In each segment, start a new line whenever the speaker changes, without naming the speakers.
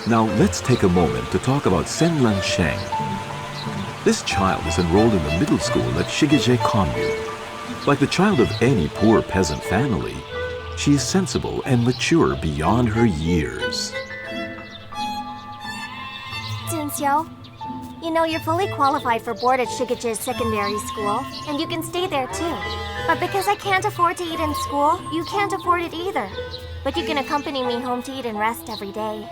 Now let's take a moment to talk about Senlan Sheng. This child is enrolled in the middle school at Shigeje Commune. Like the child of any poor peasant family, she is sensible and mature beyond her years.
Jinsyo, you know you're fully qualified for board at Shigeje's secondary school, and you can stay there too. But because I can't afford to eat in school, you can't afford it either. But you can accompany me home to eat and rest every day.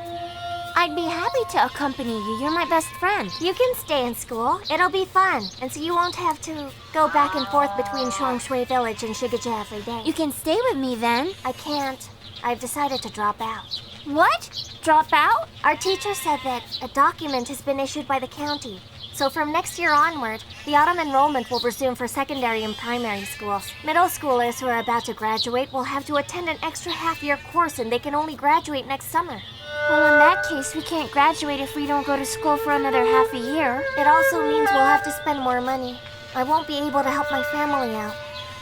I'd be happy to accompany you. You're my best friend.
You can stay in school. It'll be fun. And so you won't have to go back and forth between Shuangshui Village and Shigeje every day.
You can stay with me then.
I can't. I've decided to drop out.
What? Drop out?
Our teacher said that a document has been issued by the county. So from next year onward, the autumn enrollment will resume for secondary and primary schools. Middle schoolers who are about to graduate will have to attend an extra half-year course, and they can only graduate next summer.
Well, in that case, we can't graduate if we don't go to school for another half a year.
It also means we'll have to spend more money. I won't be able to help my family out.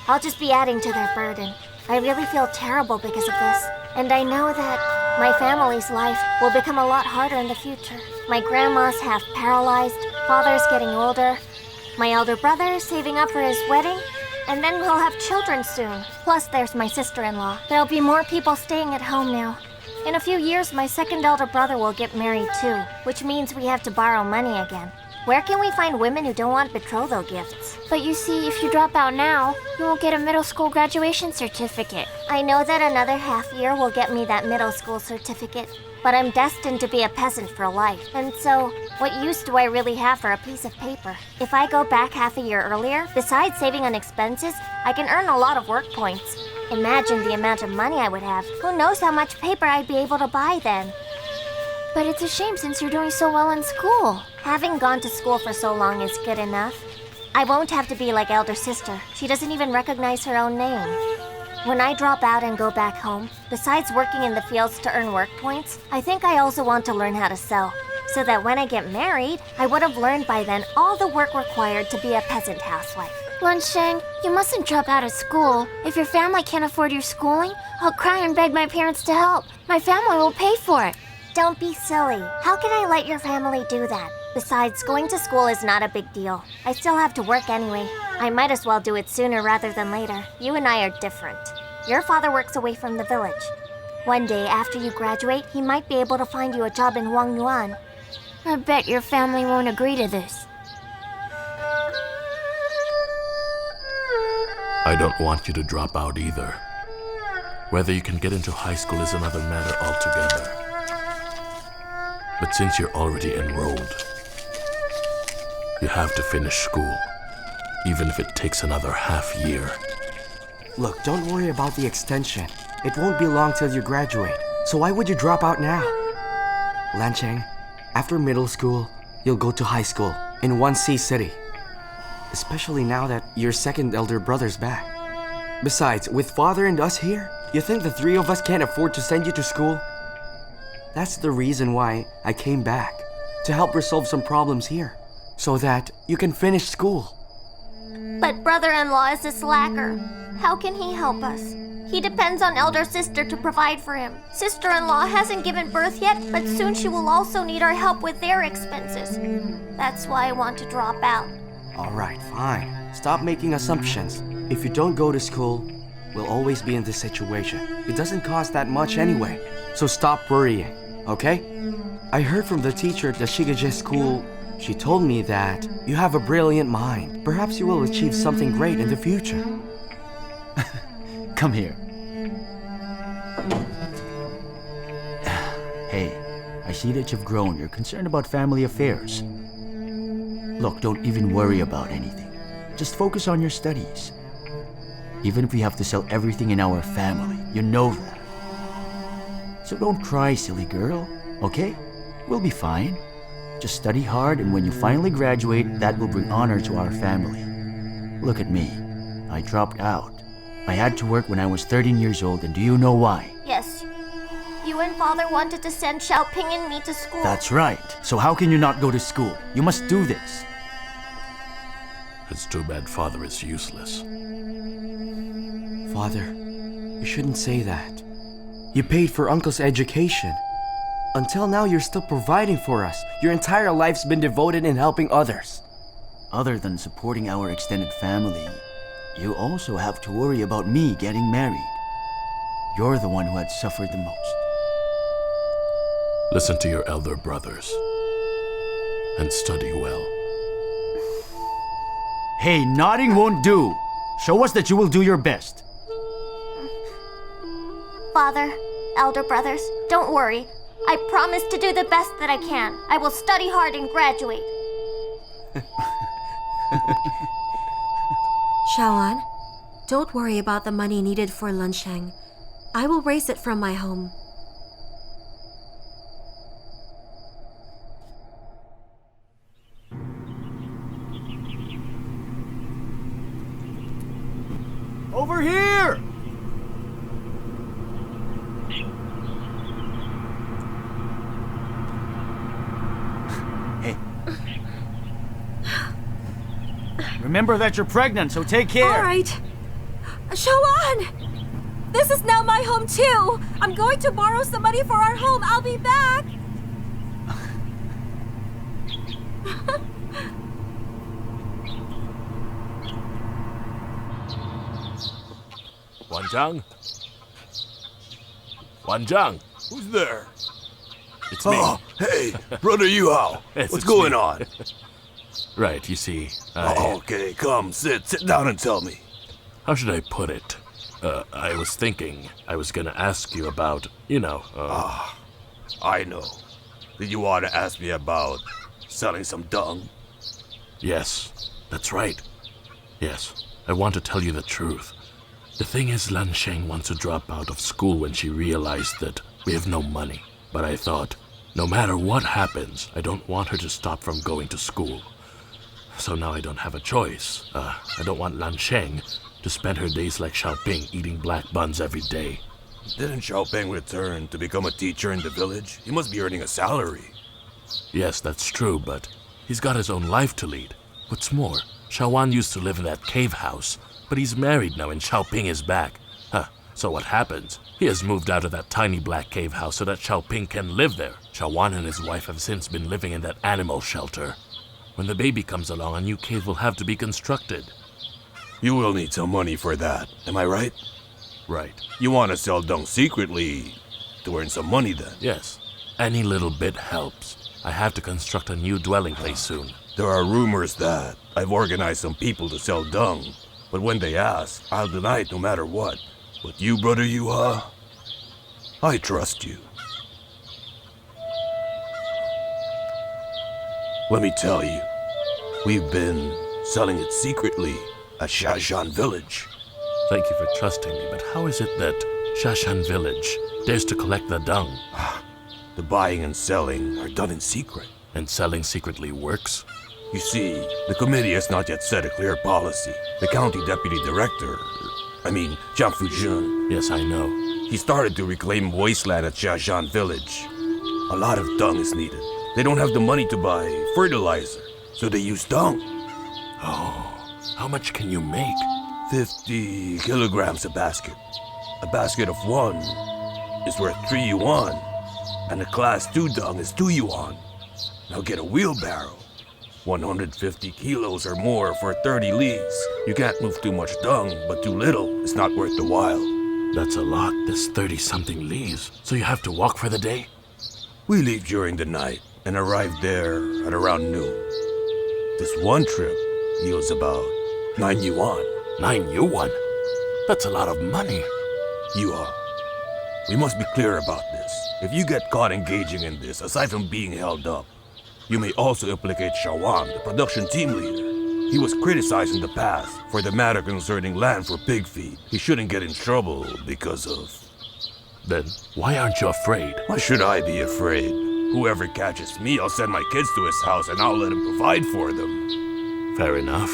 I'll just be adding to their burden. I really feel terrible because of this. And I know that my family's life will become a lot harder in the future. My grandma's half paralyzed, father's getting older, my elder brother saving up for his wedding, and then we'll have children soon. Plus, there's my sister-in-law. There'll be more people staying at home now. In a few years, my second elder brother will get married too, which means we have to borrow money again. Where can we find women who don't want betrothal gifts?
But you see, if you drop out now, you won't get a middle school graduation certificate.
I know that another half year will get me that middle school certificate, but I'm destined to be a peasant for life. And so, what use do I really have for a piece of paper? If I go back half a year earlier, besides saving on expenses, I can earn a lot of work points. Imagine the amount of money I would have. Who knows how much paper I'd be able to buy then?
But it's a shame since you're doing so well in school.
Having gone to school for so long is good enough. I won't have to be like elder sister. She doesn't even recognize her own name. When I drop out and go back home, besides working in the fields to earn work points, I think I also want to learn how to sew. So that when I get married, I would have learned by then all the work required to be a peasant housewife.
Lan Sheng, you mustn't drop out of school. If your family can't afford your schooling, I'll cry and beg my parents to help. My family will pay for it.
Don't be silly. How can I let your family do that? Besides, going to school is not a big deal. I still have to work anyway. I might as well do it sooner rather than later. You and I are different. Your father works away from the village. One day after you graduate, he might be able to find you a job in Yuan.
I bet your family won't agree to this.
I don't want you to drop out either. Whether you can get into high school is another matter altogether. But since you're already enrolled, you have to finish school, even if it takes another half year.
Look, don't worry about the extension. It won't be long till you graduate, so why would you drop out now? Lan Sheng, after middle school, you'll go to high school in 1C city. Especially now that your second elder brother's back. Besides, with father and us here, you think the three of us can't afford to send you to school? That's the reason why I came back, to help resolve some problems here, so that you can finish school.
But brother-in-law is a slacker. How can he help us? He depends on elder sister to provide for him. Sister-in-law hasn't given birth yet, but soon she will also need our help with their expenses. That's why I want to drop out.
All right, fine. Stop making assumptions. If you don't go to school, we'll always be in this situation. It doesn't cost that much anyway, so stop worrying, okay? I heard from the teacher at the Shigeje school. She told me that you have a brilliant mind. Perhaps you will achieve something great in the future.
Come here. Hey, I see that you've grown. You're concerned about family affairs. Look, don't even worry about anything. Just focus on your studies. Even if we have to sell everything in our family, you know that. So don't cry, silly girl, okay? We'll be fine. Just study hard, and when you finally graduate, that will bring honor to our family. Look at me. I dropped out. I had to work when I was 13 years old, and do you know why?
Yes. You and father wanted to send Xiaoping and me to school.
That's right. So how can you not go to school? You must do this.
It's too bad father is useless.
Father, you shouldn't say that. You paid for uncle's education. Until now, you're still providing for us. Your entire life's been devoted in helping others.
Other than supporting our extended family, you also have to worry about me getting married. You're the one who had suffered the most.
Listen to your elder brothers and study well.
Hey, nodding won't do. Show us that you will do your best.
Father, elder brothers, don't worry. I promise to do the best that I can. I will study hard and graduate.
Shawan, don't worry about the money needed for Lunsheng. I will raise it from my home.
Over here! Hey. Remember that you're pregnant, so take care.
All right. Shawan! This is now my home too. I'm going to borrow some money for our home. I'll be back.
Wanzhang? Wanzhang?
Who's there?
It's me.
Oh, hey, brother Yuan.
Yes,
What's
it's
going
me.
on?
Right, you see,
Okay, come, sit down and tell me.
how should I put it? I was thinking I was gonna ask you about,
I know. Did you want to ask me about selling some dung?
Yes, that's right. Yes, I want to tell you the truth. The thing is, Lansheng wants to drop out of school when she realized that we have no money. But I thought, no matter what happens, I don't want her to stop from going to school. So now I don't have a choice. I don't want Lansheng to spend her days like Xiaoping eating black buns every day.
Didn't Xiaoping return to become a teacher in the village? He must be earning a salary.
Yes, that's true, but he's got his own life to lead. What's more, Xiaowan used to live in that cave house, but he's married now and Xiaoping is back. So what happens? He has moved out of that tiny black cave house so that Xiaoping can live there. Xiaowan and his wife have since been living in that animal shelter. When the baby comes along, a new cave will have to be constructed.
You will need some money for that, am I right?
Right.
You want to sell dung secretly to earn some money then?
Yes. Any little bit helps. I have to construct a new dwelling place soon.
There are rumors that I've organized some people to sell dung, but when they ask, I'll deny it no matter what. But you, brother Yuha, I trust you. Let me tell you, we've been selling it secretly at Shashan Village.
Thank you for trusting me, but how is it that Shashan Village dares to collect the dung?
The buying and selling are done in secret.
And selling secretly works?
You see, the committee has not yet set a clear policy. The county deputy director, Jiang Fujun,
Yes, I know.
he started to reclaim wasteland at Shashan Village. A lot of dung is needed. They don't have the money to buy fertilizer, so they use dung.
How much can you make?
50 kilograms a basket. A basket of one is worth 3 yuan, and a class 2 dung is 2 yuan. Now get a wheelbarrow. 150 kilos or more for 30 leagues. You can't move too much dung, but too little is not worth the while.
That's a lot. There's 30-something leaves. So you have to walk for the day?
We leave during the night and arrive there at around noon. This one trip yields about 9 yuan.
9 yuan? That's a lot of money.
We must be clear about this. If you get caught engaging in this, aside from being held up, you may also implicate Shawan, the production team leader. He was criticized in the past for the matter concerning land for pig feed. He shouldn't get in trouble because of...
Then why aren't you afraid?
Why should I be afraid? Whoever catches me, I'll send my kids to his house and I'll let him provide for them.
Fair enough.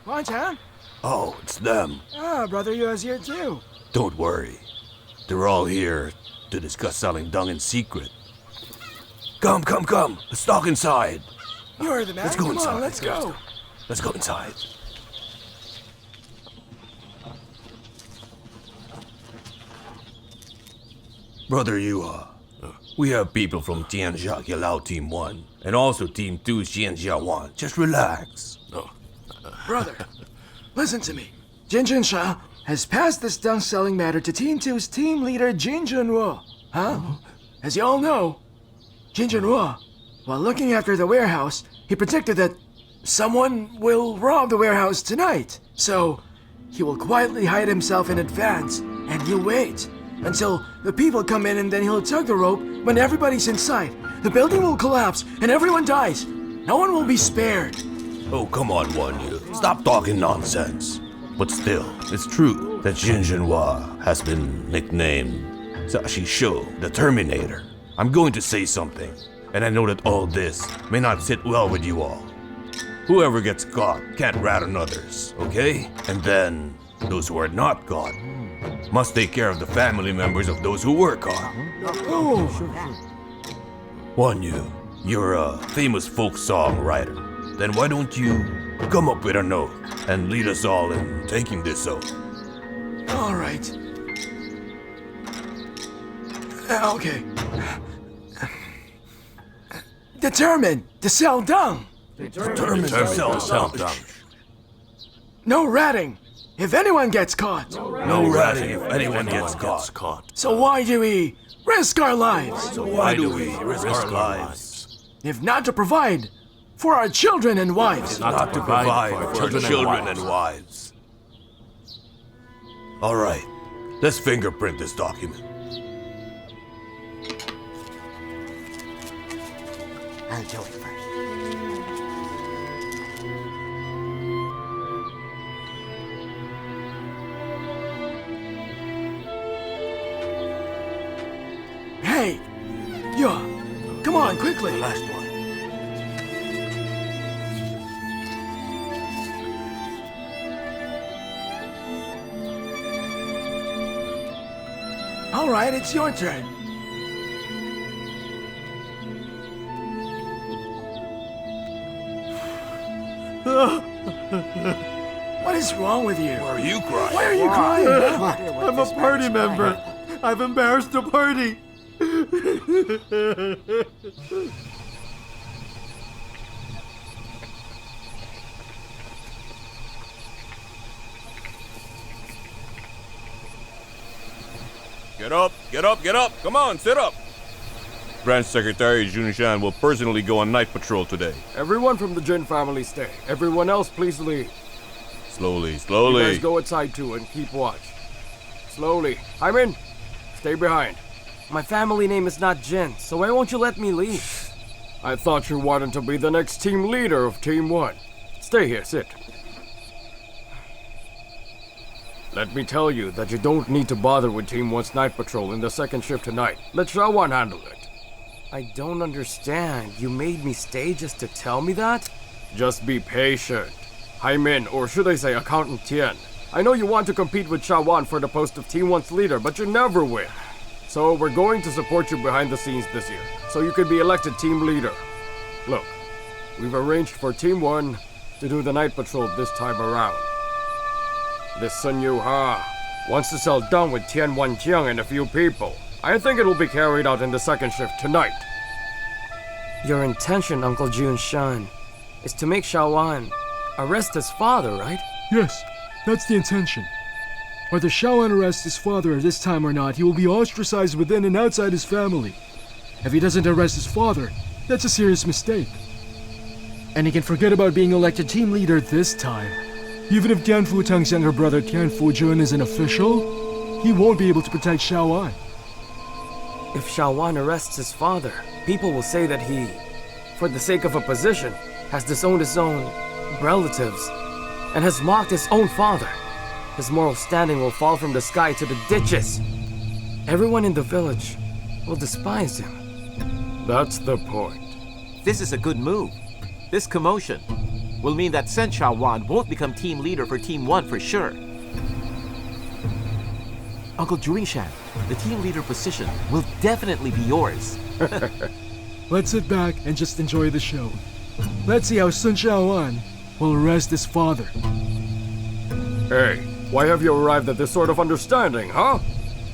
Wanchang?
Oh, it's them.
Brother Yua's here too.
Don't worry. They're all here to discuss selling dung in secret. Come. Let's talk inside.
You're the man.
Let's go
Come
inside.
on, let's go.
Let's go inside. Brother Yuan, we have people from Tianjia Yalao Team 1 and also Team 2 Tianjia 1. Just relax.
Brother, listen to me. Jin Junsha has passed this dung-selling matter to Team 2's team leader Jin Junwo. Huh? As you all know, Jin Junwo, while looking after the warehouse, he predicted that someone will rob the warehouse tonight. So, he will quietly hide himself in advance, and he'll wait until the people come in, and then he'll tug the rope when everybody's inside. The building will collapse, and everyone dies. No one will be spared.
Oh, come on, Wan Yu. Stop talking nonsense. But still, it's true that Jin Jinhua has been nicknamed Sashi Sho, the Terminator. I'm going to say something, and I know that all this may not sit well with you all. Whoever gets caught can't rat on others, okay? And then, those who are not caught must take care of the family members of those who were caught. Wan Yu, you're a famous folk song writer. Then why don't you come up with an oath and lead us all in taking this oath?
All right. Okay. Determined to sell dung.
Determined to sell dung.
No ratting if anyone gets caught.
No ratting if anyone gets caught.
So why do we risk our lives?
Why do we risk our lives?
If not to provide for our children and wives.
Not to provide for our children and wives. All right, let's fingerprint this document.
I'll do it first.
Hey! Yo! Come on, quickly!
The last one.
All right, it's your turn. What is wrong with you?
Why are you crying?
Why are you crying?
I'm a party member. I've embarrassed the party.
Get up, get up, get up! Come on, sit up! Branch Secretary Junshan will personally go on night patrol today.
Everyone from the Jin family stay. Everyone else, please leave.
Slowly,
You
slowly.
guys go outside too and keep watch. Slowly. Hyman, stay behind.
My family name is not Jin, so why won't you let me leave?
I thought you wanted to be the next team leader of Team 1. Stay here, sit. Let me tell you that you don't need to bother with Team 1's night patrol in the second shift tonight. Let Shawan handle it.
I don't understand. You made me stay just to tell me that?
Just be patient. Hyman, or should I say Accountant Tian. I know you want to compete with Shawan for the post of Team 1's leader, but you never win. So we're going to support you behind the scenes this year, so you can be elected team leader. Look, we've arranged for Team 1 to do the night patrol this time around. This Sun Yu Ha wants to sell dung with Tian Wanjiang and a few people. I think it will be carried out in the second shift tonight.
Your intention, Uncle Jun Shan, is to make Shawan arrest his father, right?
Yes, that's the intention. Whether Shawan arrests his father at this time or not, he will be ostracized within and outside his family. If he doesn't arrest his father, that's a serious mistake. And he can forget about being elected team leader this time. Even if Tian Futang's younger brother Tian Fujun is an official, he won't be able to protect Shawan.
If Shawan arrests his father, people will say that he, for the sake of a position, has disowned his own relatives and has mocked his own father. His moral standing will fall from the sky to the ditches. Everyone in the village will despise him.
That's the point.
This is a good move. This commotion will mean that Sen Shawan won't become team leader for Team 1 for sure. Uncle Juingshan, the team leader position will definitely be yours.
Let's sit back and just enjoy the show. Let's see how Sun Shaoan will arrest his father.
Hey, why have you arrived at this sort of understanding, huh?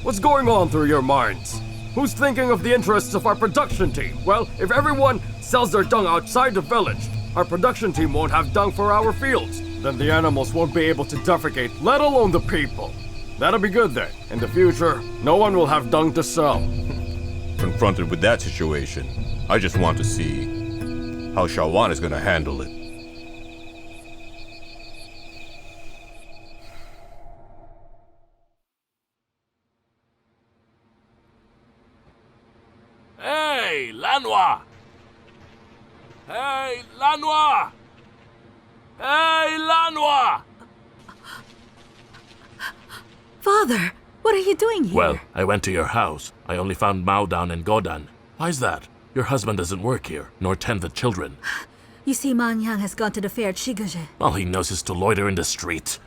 What's going on through your minds? Who's thinking of the interests of our production team? Well, if everyone sells their dung outside the village, our production team won't have dung for our fields. Then the animals won't be able to defecate, let alone the people. That'll be good then. In the future, no one will have dung to sell.
Confronted with that situation, I just want to see how Shawan is gonna handle it.
Hey, Lanwa! Hey, Lanwa! Hey, Lanwa!
Father, what are you doing here?
Well, I went to your house. I only found Maodan and Godan. Why's that? Your husband doesn't work here, nor tend the children.
You see, Manyang has gone to the fair at Shigaje.
All he knows is to loiter in the streets.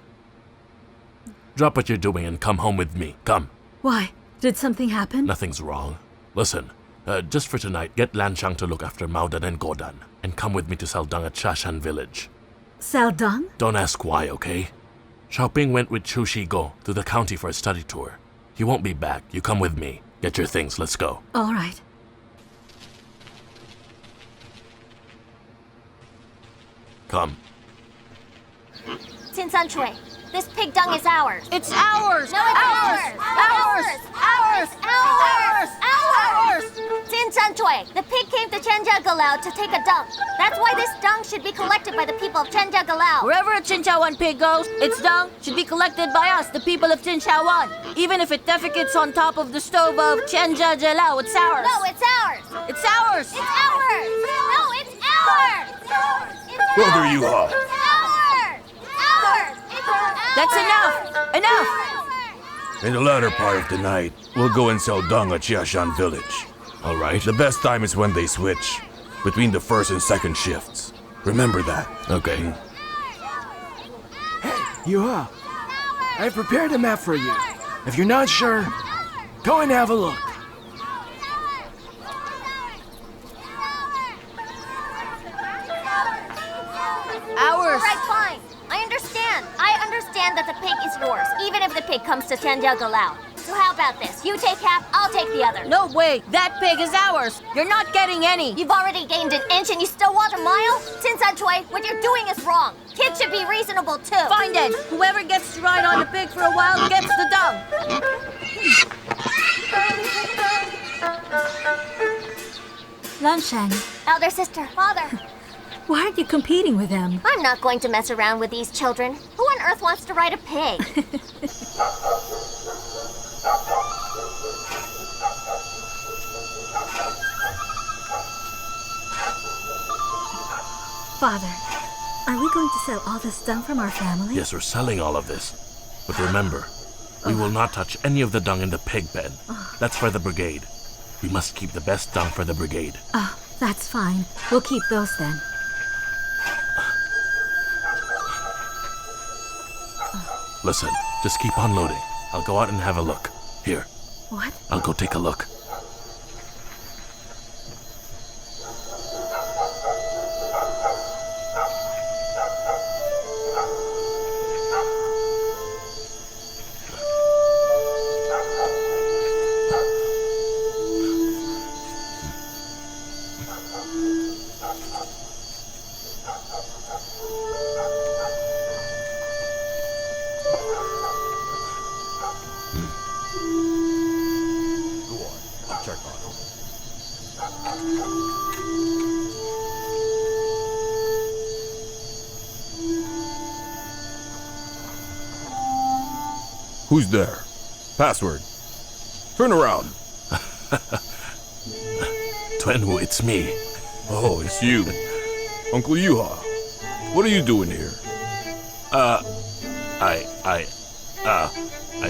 Drop what you're doing and come home with me. Come.
Why? Did something happen?
Nothing's wrong. Listen, just for tonight, get Lanchang to look after Maodan and Godan, and come with me to Saldang at Shashan village.
Saldang?
Don't ask why, okay? Xiaoping went with Chu Shigo to the county for a study tour. He won't be back. You come with me. Get your things. Let's go.
All right.
Come.
Sinsan Chui, this pig dung is ours.
It's ours!
No, it's ours! Ours! Ours! Ours! Ours! Sinsan Chui, the pig came to Chenja Galau to take a dump. That's why this dung should be collected by the people of Chenja Galau.
Wherever a Chinchawan pig goes, its dung should be collected by us, the people of Chinchawan. Even if it defecates on top of the stove of Chenja Jalao, it's ours.
No, it's ours!
It's ours!
It's ours! No, it's ours!
Brother Yuha.
It's ours! Ours! It's ours!
That's enough! Enough!
In the latter part of the night, we'll go and sell dung at Xiashan village.
All right.
The best time is when they switch, between the first and second shifts. Remember that.
Okay.
Yuha, I prepared a map for you. If you're not sure, go and have a look.
Ours!
Alright, fine. I understand that the pig is yours, even if the pig comes to Chenja Galau. So how about this? You take half, I'll take the other.
No way! That pig is ours! You're not getting any!
You've already gained an inch and you still want a mile? Sinsan Chui, what you're doing is wrong. Kids should be reasonable too.
Fine then. Whoever gets to ride on the pig for a while gets the dung.
Lanshang,
Elder sister, father,
why aren't you competing with them?
I'm not going to mess around with these children. Who on earth wants to ride a pig?
Father, are we going to sell all this dung from our family?
Yes, we're selling all of this. But remember, we will not touch any of the dung in the pig pen. That's for the brigade. We must keep the best dung for the brigade.
That's fine. We'll keep those then.
Listen, just keep on loading. I'll go out and have a look. Here,
What?
I'll go take a look.
Who's there? Password. Turn around.
Twenwu, it's me.
Oh, it's you. Uncle Yuha. What are you doing here?
I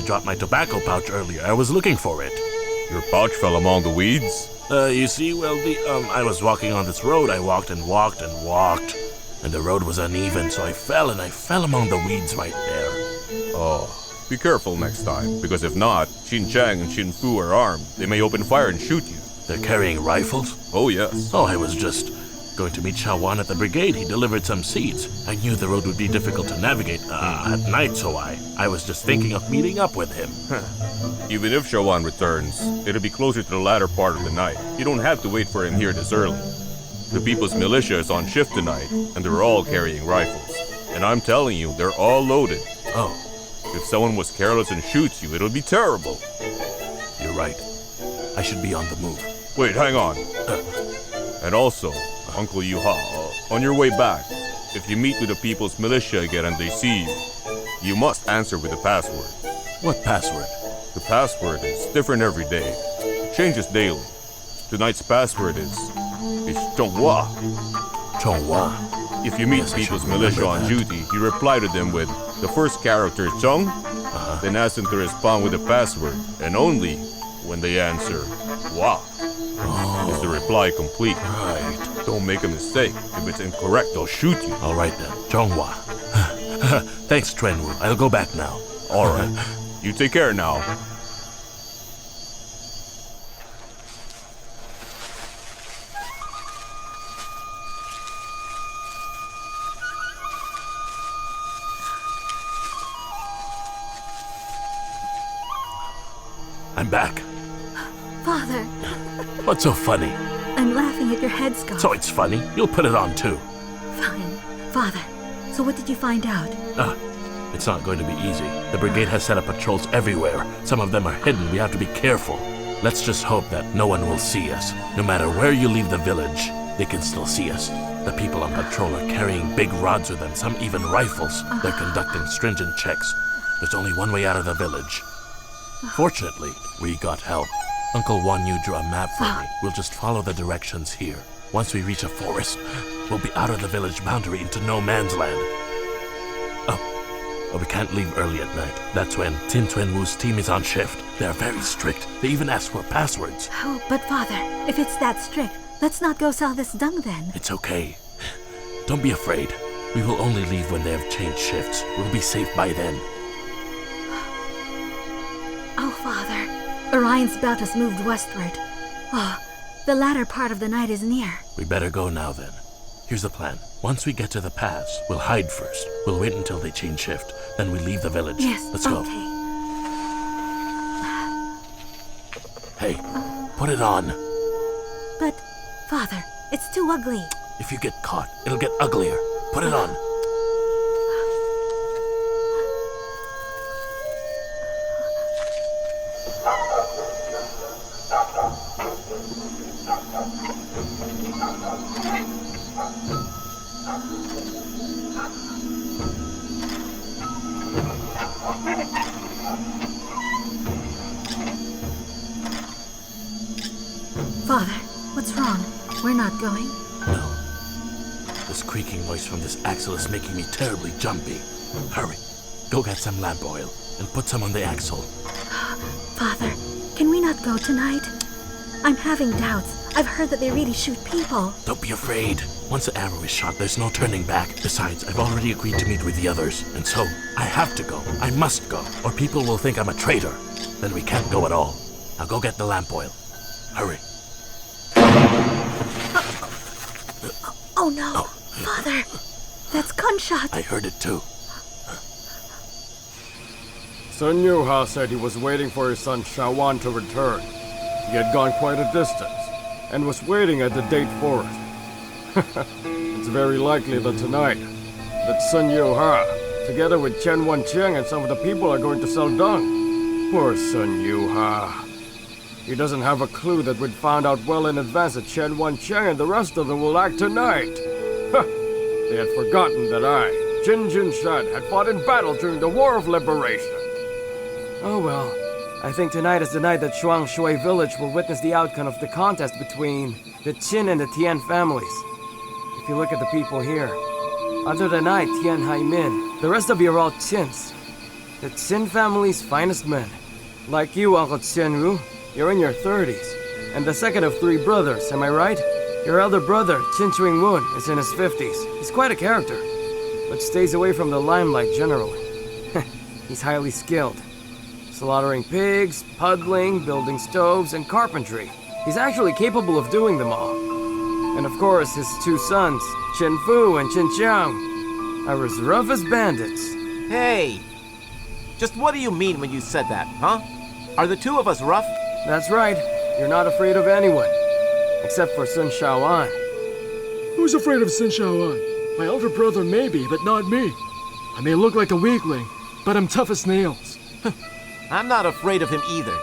dropped my tobacco pouch earlier. I was looking for it.
Your pouch fell among the weeds?
You see, well, I was walking on this road. I walked and walked and walked. And the road was uneven, so I fell among the weeds right there.
Oh, be careful next time, because if not, Xin Chang and Xin Fu are armed. They may open fire and shoot you.
They're carrying rifles?
Oh, yes.
Oh, I was just Going to meet Shawan at the brigade, he delivered some seeds. I knew the road would be difficult to navigate at night, so I was just thinking of meeting up with him.
Even if Shawan returns, it'll be closer to the latter part of the night. You don't have to wait for him here this early. The people's militia is on shift tonight, and they're all carrying rifles. And I'm telling you, they're all loaded.
Oh.
If someone was careless and shoots you, it'll be terrible.
You're right. I should be on the move.
Wait, hang on. And also, Uncle Yuha, on your way back, if you meet with the people's militia again and they see you, you must answer with the password.
What password?
The password is different every day. It changes daily. Tonight's password is Chonghua.
Chonghua.
If you meet people's militia on duty, you reply to them with the first character Chong, then ask them to respond with the password, and only when they answer Wa is the reply complete.
Right.
Don't make a mistake. If it's incorrect, they'll shoot you.
All right then, Chonghua. Thanks, Trenwu. I'll go back now.
All right. You take care now.
I'm back.
Father,
What's so funny?
I'm laughing at your headscarf.
So it's funny? You'll put it on too.
Fine. Father, so what did you find out?
It's not going to be easy. The brigade has set up patrols everywhere. Some of them are hidden. We have to be careful. Let's just hope that no one will see us. No matter where you leave the village, they can still see us. The people on patrol are carrying big rods with them, some even rifles. They're conducting stringent checks. There's only one way out of the village. Fortunately, we got help. Uncle Yuan Yu drew a map for me. We'll just follow the directions here. Once we reach a forest, we'll be out of the village boundary into no man's land. But we can't leave early at night. That's when Tin Tuen Wu's team is on shift. They're very strict. They even ask for passwords.
Oh, but Father, if it's that strict, let's not go sell this dung then.
It's okay. Don't be afraid. We will only leave when they have changed shifts. We'll be safe by then.
Oh, Father, Orion's belt has moved westward. Oh, the latter part of the night is near.
We better go now then. Here's the plan. Once we get to the pass, we'll hide first. We'll wait until they change shift. Then we leave the village.
Yes,
Let's go.
okay.
Hey, put it on.
But, Father, it's too ugly.
If you get caught, it'll get uglier. Put it on.
Father, what's wrong? We're not going?
No. This creaking noise from this axle is making me terribly jumpy. Hurry. Go get some lamp oil and put some on the axle.
Father, can we not go tonight? I'm having doubts. I've heard that they really shoot people.
Don't be afraid. Once the arrow is shot, there's no turning back. Besides, I've already agreed to meet with the others. And so, I have to go. I must go. Or people will think I'm a traitor. Then we can't go at all. Now go get the lamp oil. Hurry.
Oh no! Father! That's gunshot!
I heard it too.
Sun Yuha said he was waiting for his son Shawan to return. He had gone quite a distance, and was waiting at the date forest. It's very likely that tonight, that Sun Yuha, together with Chen Wenqiang and some of the people are going to sell dung. Poor Sun Yuha. He doesn't have a clue that we'd found out well in advance that Chen Wenqiang and the rest of them will act tonight. They had forgotten that I, Jin Jin Shan, had fought in battle during the War of Liberation. Oh well, I think tonight is the night that Shuang Shui village will witness the outcome of the contest between the Qin and the Tian families. If you look at the people here, other than I, Tian Haimin, the rest of you are all Qins. The Qin family's finest men. Like you, Uncle Qianru, you're in your 30s, and the second of 3 brothers, am I right? Your elder brother, Qin Chuing-Wun, is in his 50s. He's quite a character, but stays away from the limelight generally. He's highly skilled. Slaughtering pigs, puddling, building stoves, and carpentry. He's actually capable of doing them all. And of course, his two sons, Chen Fu and Chen Qiang, are as rough as bandits.
Hey! Just what do you mean when you said that, huh? Are the two of us rough?
That's right. You're not afraid of anyone. Except for Sun Shaoan.
Who's afraid of Sun Shaoan? My elder brother maybe, but not me. I may look like a weakling, but I'm tough as nails.
I'm not afraid of him either.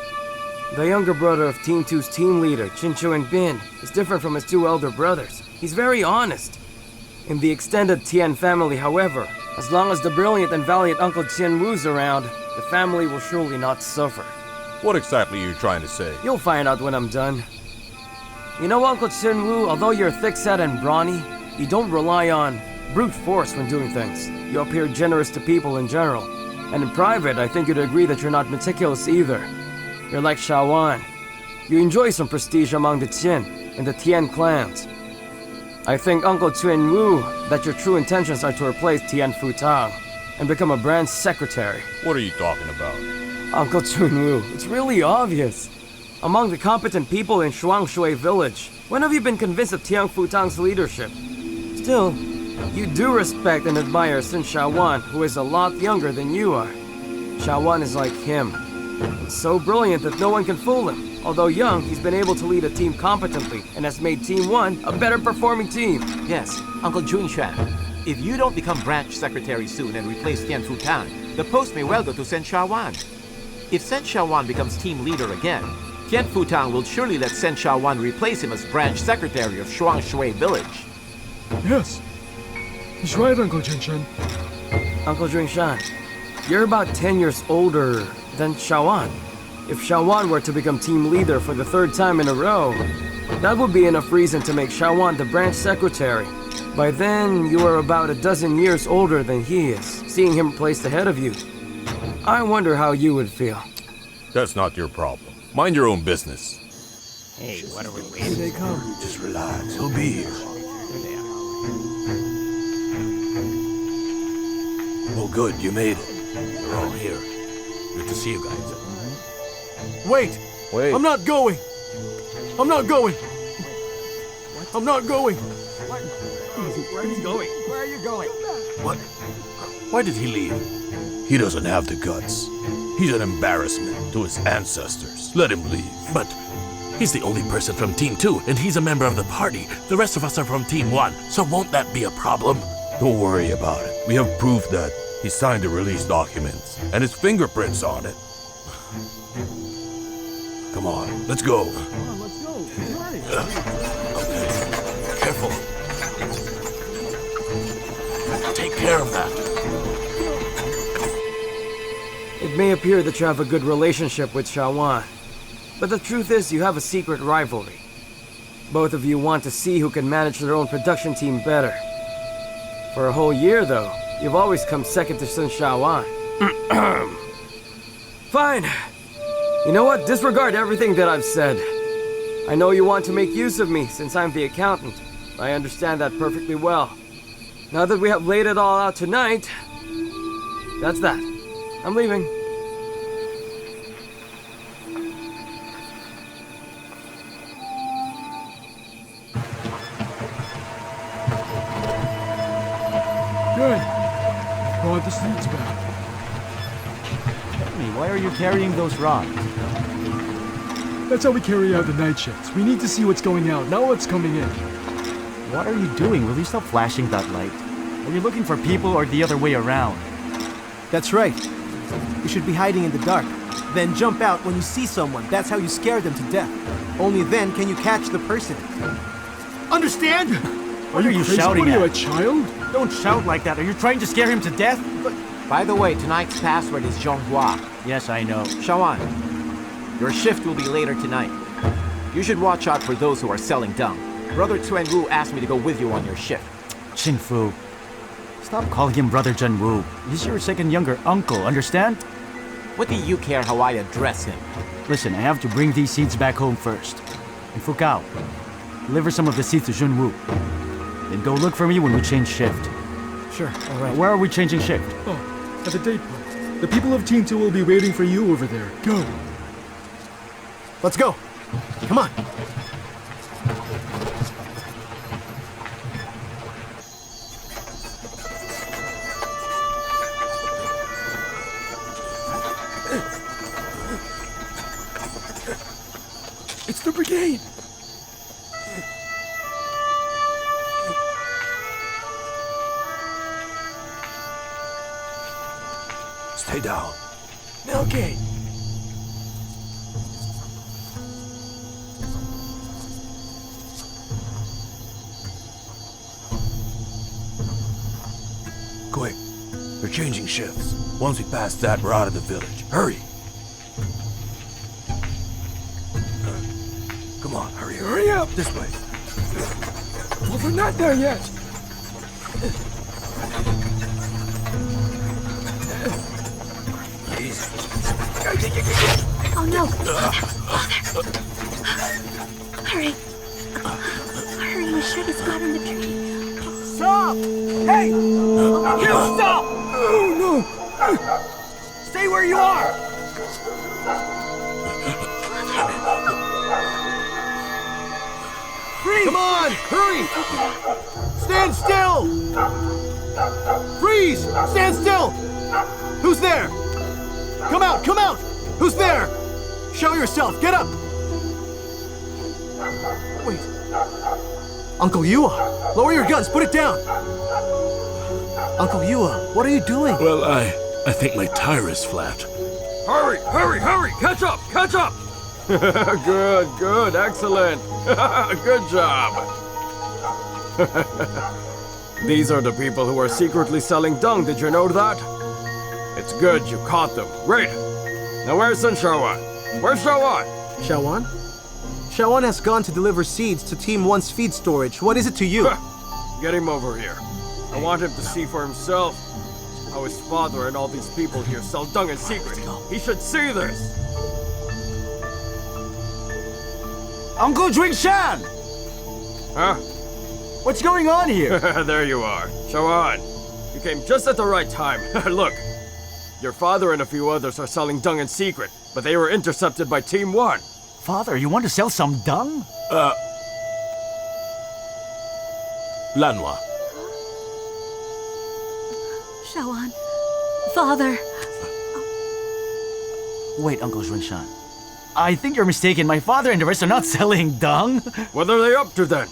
The younger brother of Team 2's team leader, Qin Chu and Bin, is different from his two elder brothers. He's very honest. In the extended Tian family, however, as long as the brilliant and valiant Uncle Tian Wu's around, the family will surely not suffer.
What exactly are you trying to say?
You'll find out when I'm done. You know, Uncle Tian Wu, although you're thick-set and brawny, you don't rely on brute force when doing things. You appear generous to people in general. And in private, I think you'd agree that you're not meticulous either. You're like Shaoan. You enjoy some prestige among the Tian and the Tian clans. I think Uncle Tian Wu that your true intentions are to replace Tian Fu Tang and become a branch secretary.
What are you talking about?
Uncle Tian Wu, it's really obvious. Among the competent people in Shuangshui village, when have you been convinced of Tian Fu Tang's leadership? Still, you do respect and admire Sun Shaoan, who is a lot younger than you are. Shaoan is like him. He's so brilliant that no one can fool him. Although young, he's been able to lead a team competently and has made Team 1 a better performing team.
Yes, Uncle Junshan. If you don't become branch secretary soon and replace Tian Fu Tang, the post may well go to Sen Shaoan. If Sen Shaoan becomes team leader again, Tian Fu Tang will surely let Sen Shaoan replace him as branch secretary of Shuangshui village.
Yes. He's right, Uncle Jinshan.
Uncle Junshan, you're about 10 years older than Shaoan. If Shaoan were to become team leader for the third time in a row, that would be enough reason to make Shaoan the branch secretary. By then, you are about a dozen years older than he is, seeing him placed ahead of you. I wonder how you would feel.
That's not your problem. Mind your own business.
Hey, what are we
Here
waiting?
they come.
Just relax. He'll be here.
There they are.
Oh, good. You made it.
They're all here. Good to see you guys.
Wait!
Wait.
I'm not going! I'm not going! I'm not going!
Where are you going? Where are you going?
What? Why did he leave? He doesn't have the guts. He's an embarrassment to his ancestors. Let him leave.
But he's the only person from Team 2, and he's a member of the party. The rest of us are from Team 1, so won't that be a problem?
Don't worry about it. We have proof that he signed the release documents, and his fingerprints on it. Come on, let's go.
Okay. Careful. Take care of that.
It may appear that you have a good relationship with Shaoan, but the truth is you have a secret rivalry. Both of you want to see who can manage their own production team better. For a whole year, though, you've always come second to Sun Shaoan. Fine. You know what? Disregard everything that I've said. I know you want to make use of me since I'm the accountant. I understand that perfectly well. Now that we have laid it all out tonight, that's that. I'm leaving.
Good. Brought the seeds back.
Tell me, why are you carrying those rods?
That's how we carry out the night shifts. We need to see what's going out, not what's coming in.
What are you doing? Will you stop flashing that light? Are you looking for people or the other way around?
That's right. You should be hiding in the dark. Then jump out when you see someone. That's how you scare them to death. Only then can you catch the person. Understand?
What are you
crazy?
shouting
What are you,
at?
a child?
Don't shout like that. Are you trying to scare him to death?
By the way, tonight's password is Zhonghua.
Yes, I know.
Shaoan, your shift will be later tonight. You should watch out for those who are selling dung. Brother Tuen Wu asked me to go with you on your shift.
Chin Fu. Stop calling him Brother Zhen Wu. He's your second younger uncle, understand?
What do you care how I address him?
Listen, I have to bring these seeds back home first. And Fukao, deliver some of the seeds to Jun Wu. Then go look for me when we change shift.
Sure, all right.
Where are we changing shift?
Oh, at the date point. The people of Team 2 will be waiting for you over there. Go.
Let's go. Come on.
the brigade!
Stay down.
Okay.
Quick. They're changing shifts. Once we pass that, we're out of the village. Hurry! Come on, hurry.
Hurry up!
This way.
Well, we're not there yet.
Easy.
Oh no! Father! Hurry! Hurry, my shag has got in the tree.
Stop! Hey! You stop!
Oh, no!
Stay where you are! Freeze! Come on! Hurry! Stand still! Freeze! Stand still! Who's there? Come out! Come out! Who's there? Show yourself! Get up! Wait. Uncle Yua! Lower your guns! Put it down! Uncle Yua, what are you doing?
Well, I think my tire is flat.
Hurry, hurry, hurry! Catch up, catch up! Good, good, excellent. Good job. These are the people who are secretly selling dung, did you know that? It's good you caught them. Great. Now where's Shawan? Where's Shawan?
Shawan? Shawan has gone to deliver seeds to Team 1's feed storage. What is it to you?
Get him over here. I want him to see for himself how his father and all these people here sell dung in secret. He should see this.
Uncle Shan!
Huh?
What's going on here?
There you are. Shawan, you came just at the right time. Look, your father and a few others are selling dung in secret, but they were intercepted by Team 1.
Father, you want to sell some dung?
Lanwa.
Shawan. Father.
Wait, Uncle Shan. I think you're mistaken. My father and the rest are not selling dung.
What are they up to then?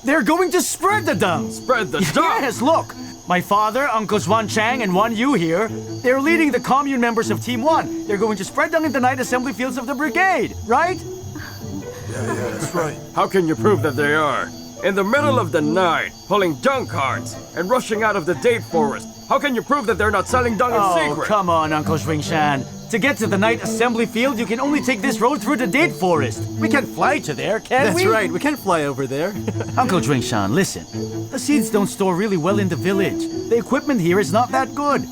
They're going to spread the dung.
Spread the dung?
Yes, look. My father, Uncles Wan Chang and Wan Yu here, they're leading the commune members of Team 1. They're going to spread dung in the night assembly fields of the brigade, right?
Yeah, that's right.
How can you prove that they are? In the middle of the night, pulling dung carts and rushing out of the date forest. How can you prove that they're not selling dung in secret?
Come on, Uncle Shan. To get to the night assembly field, you can only take this road through the date forest. We can't fly to there, can we?
That's right, we can't fly over there.
Uncle Shan, listen. The seeds don't store really well in the village. The equipment here is not that good.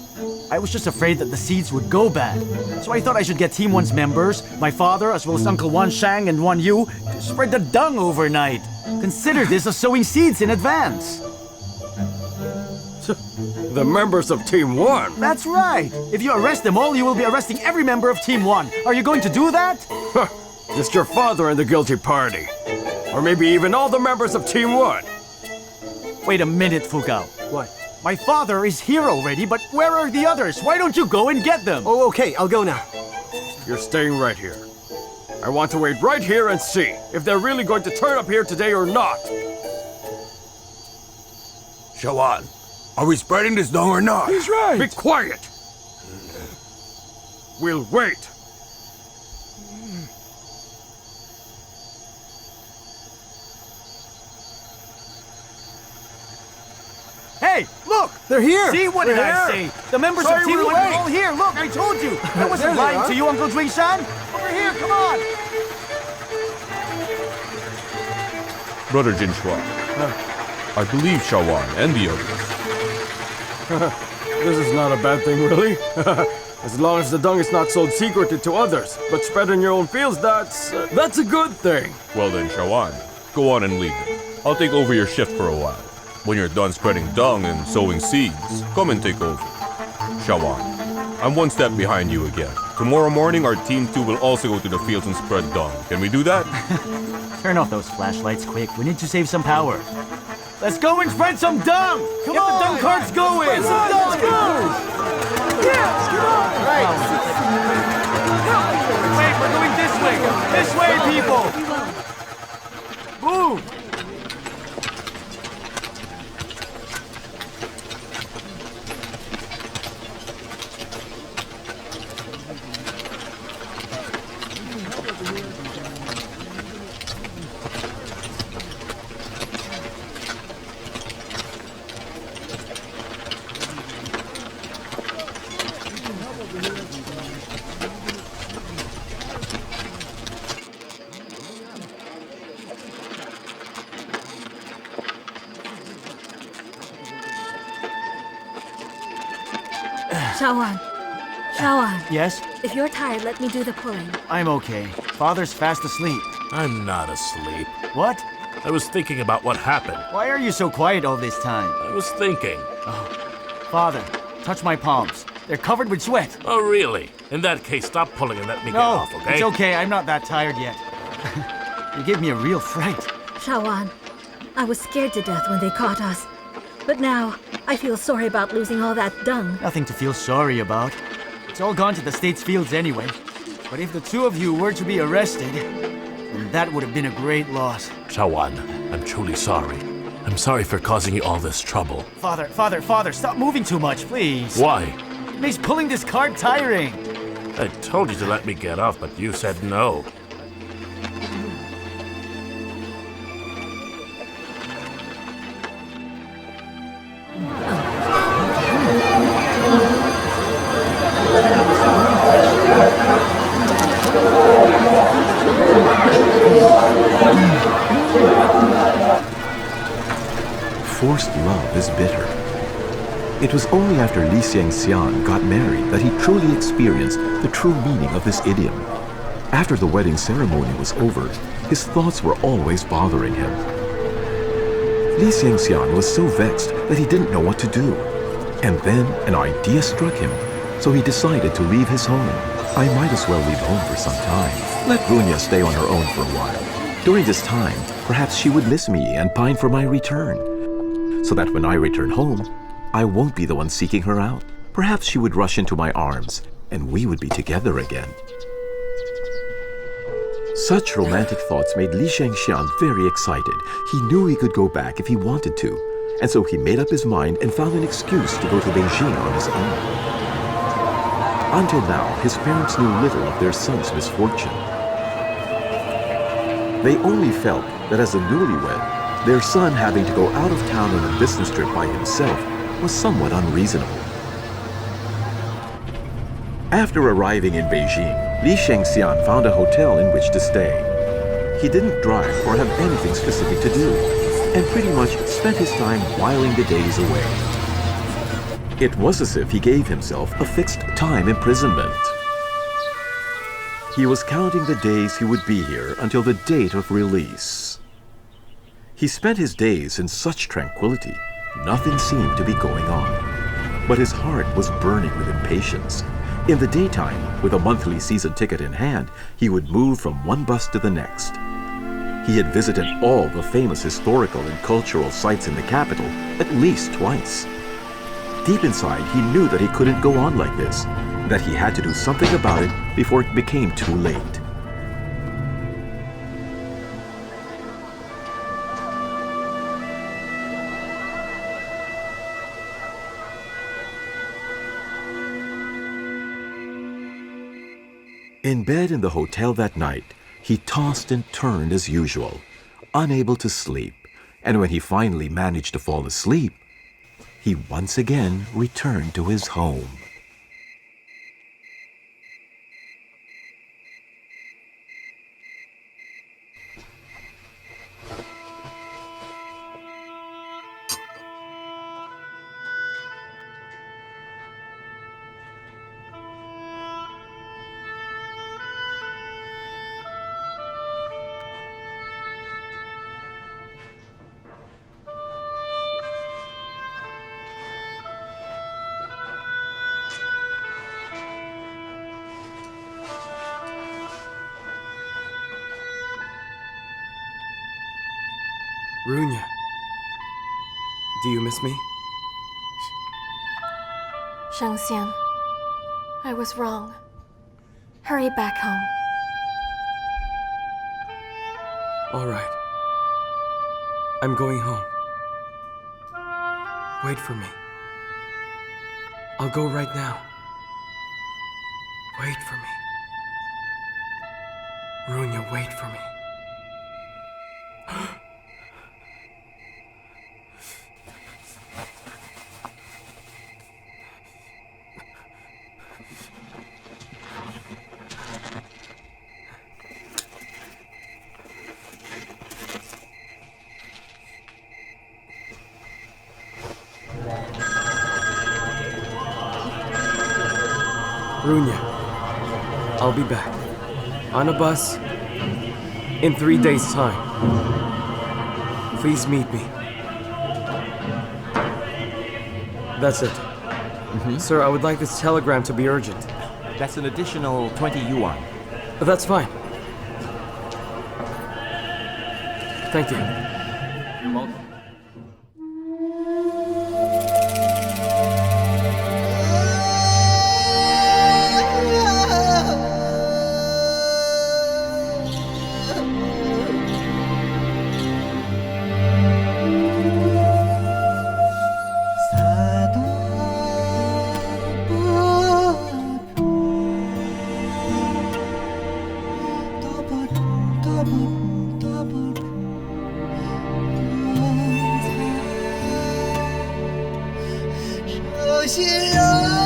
I was just afraid that the seeds would go bad. So I thought I should get Team 1's members, my father, as well as Uncle Wan Shang and Wan Yu, to spread the dung overnight. Consider this as sowing seeds in advance.
The members of Team 1?
That's right. If you arrest them all, you will be arresting every member of Team 1. Are you going to do that?
Just your father and the guilty party. Or maybe even all the members of Team 1.
Wait a minute, Fugao.
What?
My father is here already, but where are the others? Why don't you go and get them?
Oh, okay, I'll go now.
You're staying right here. I want to wait right here and see if they're really going to turn up here today or not.
Shawan, are we spreading this dung or not?
He's right.
Be quiet. We'll wait.
Hey, look!
They're here!
See, what did I say? The members of Team 1 are all here. Look, I told you. I wasn't lying to you, Uncle Shan. Over here, come on.
Brother Jinshua, I believe Shawan and the others.
This is not a bad thing, really. As long as the dung is not sold secretly to others, but spread in your own fields, that's a good thing.
Well then, Shawan, go on and lead them. I'll take over your shift for a while. When you're done spreading dung and sowing seeds, come and take over. Shawan, I'm one step behind you again. Tomorrow morning, our Team 2 will also go to the fields and spread dung. Can we do that?
Turn off those flashlights quick. We need to save some power. Let's go and spread some dung! Get the dung carts going!
Spread some dung! Let's go! Yeah, come on!
Right. Wait, we're going this way. This way, people! Move!
Shawan,
Yes?
if you're tired, let me do the pulling.
I'm okay. Father's fast asleep.
I'm not asleep.
What?
I was thinking about what happened.
Why are you so quiet all this time?
I was thinking.
Father, touch my palms. They're covered with sweat.
Oh, really? In that case, stop pulling and let me get
No,
off, okay?
it's okay. I'm not that tired yet. You gave me a real fright.
Shawan, I was scared to death when they caught us. But now, I feel sorry about losing all that dung.
Nothing to feel sorry about. It's all gone to the state's fields anyway. But if the two of you were to be arrested, then that would have been a great loss.
Shawan, I'm truly sorry. I'm sorry for causing you all this trouble.
Father, stop moving too much, please.
Why?
It makes pulling this cart tiring.
I told you to let me get off, but you said no.
Forced love is bitter. It was only after Li Xiangxian got married that he truly experienced the true meaning of this idiom. After the wedding ceremony was over, his thoughts were always bothering him. Li Xiangxian was so vexed that he didn't know what to do. And then an idea struck him, so he decided to leave his home. I might as well leave home for some time. Let Runya stay on her own for a while. During this time, perhaps she would miss me and pine for my return, so that when I return home, I won't be the one seeking her out. Perhaps she would rush into my arms, and we would be together again. Such romantic thoughts made Li Xiangxian very excited. He knew he could go back if he wanted to, and so he made up his mind and found an excuse to go to Beijing on his own. Until now, his parents knew little of their son's misfortune. They only felt that as a newlywed, their son having to go out of town on a business trip by himself was somewhat unreasonable. After arriving in Beijing, Li Xiangxian found a hotel in which to stay. He didn't drive or have anything specific to do, and pretty much spent his time whiling the days away. It was as if he gave himself a fixed time imprisonment. He was counting the days he would be here until the date of release. He spent his days in such tranquility, nothing seemed to be going on. But his heart was burning with impatience. In the daytime, with a monthly season ticket in hand, he would move from one bus to the next. He had visited all the famous historical and cultural sites in the capital at least twice. Deep inside, he knew that he couldn't go on like this, that he had to do something about it before it became too late. In bed in the hotel that night, he tossed and turned as usual, unable to sleep, and when he finally managed to fall asleep, he once again returned to his home.
Runya, do you miss me?
Shangxian, I was wrong. Hurry back home.
All right. I'm going home. Wait for me. I'll go right now. Wait for me. Runya, wait for me. Runya, I'll be back. On a bus. In 3 days' time. Please meet me. That's it. Sir, I would like this telegram to be urgent.
That's an additional 20 yuan.
That's fine. Thank you.
You're welcome.
心人。